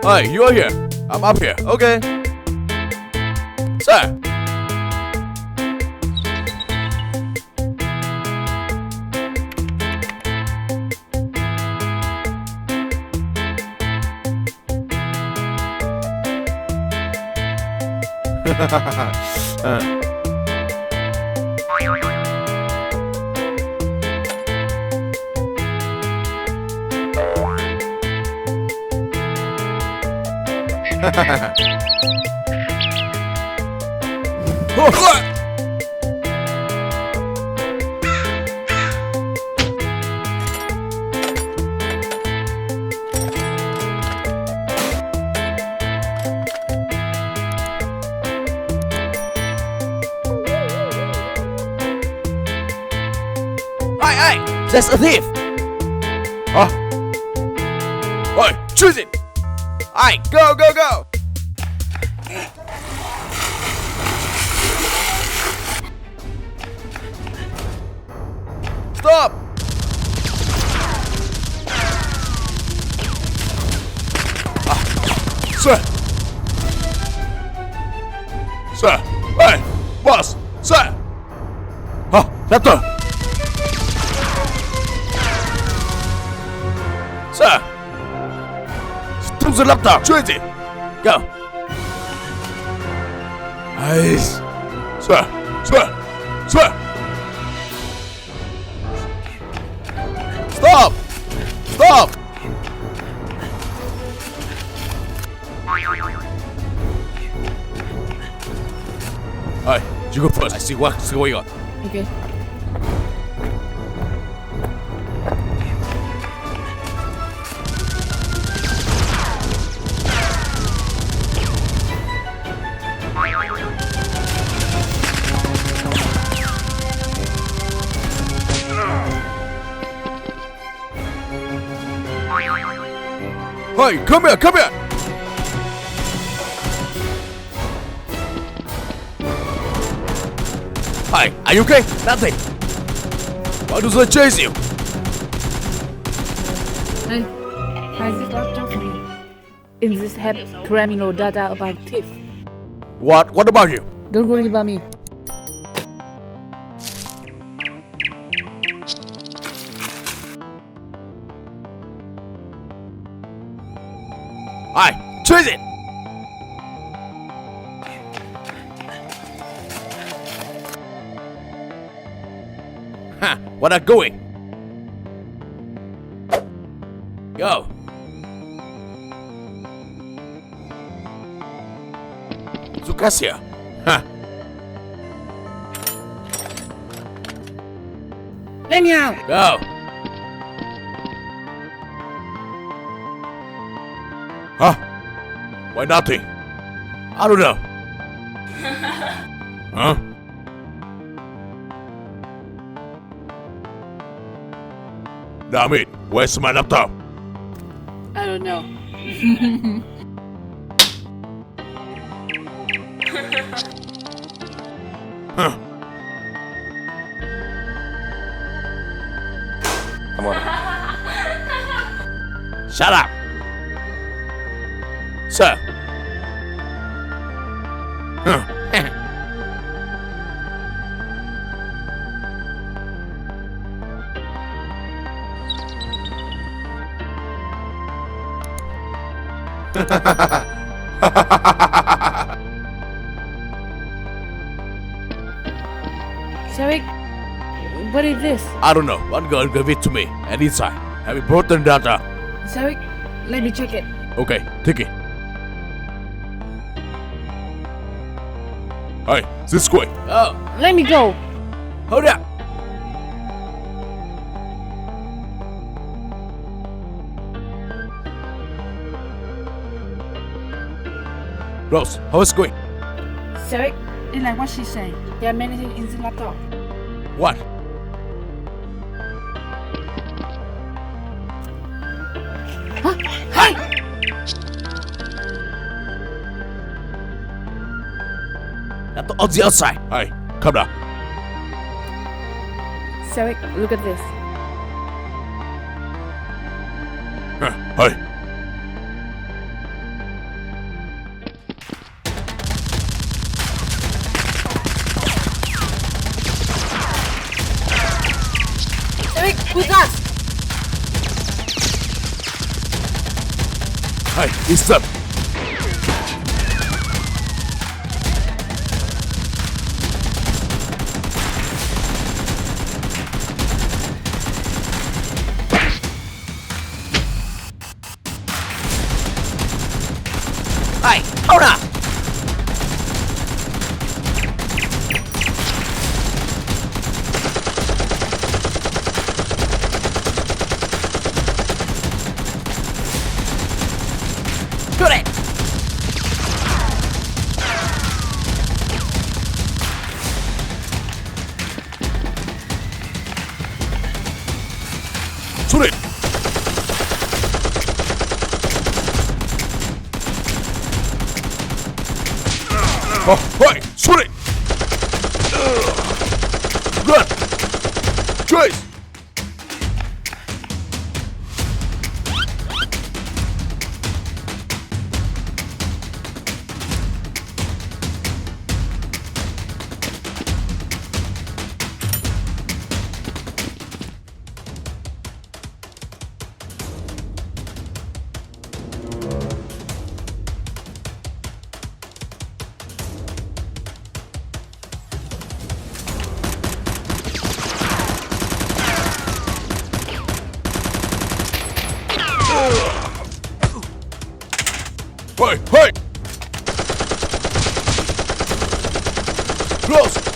Hey, you are here. I'm up here. Okay. Sir. Hey, that's a thief. Huh? Oi, choose it. Hey, go, go, go. Stop. Sir. Sir. Hey, boss. Sir. Huh, Raptor. Sir. Stop the laptop. Choose it. Go. Nice. Sir. Sir. Sir. Stop. Stop. Alright, you go first. I see what's going on. Okay. Hey, come here, come here! Hi, are you okay? Nothing. Why does I chase you? And has this laptop for me? In this have criminal data about thief. What about you? Don't worry about me. Hi, chase it! Huh, what are going? Go! Zukasia! Huh! Let me out! Go! Huh? Why nothing? I don't know. Huh? Damn it, where's my laptop? I don't know. Huh? Come on. Shut up! Sir! Huh? Sarek, what is this? I don't know. One girl gave it to me. And inside, have important data. Sarek, let me check it. Okay, take it. Hey, this way. Oh, Let me go. hold up. Rose, how is it going? Sarek, it's like what she said. There are many things in the laptop. What? Huh? Hey! Laptop on the outside. Hey, come down. Sarek, look at this. Hey. Sarek, who's that? Hey, it's up. Hey, hold up. Shoot it. Shoot it. Oh, hey, shoot it. Run. Chase. Hey, hey! Close!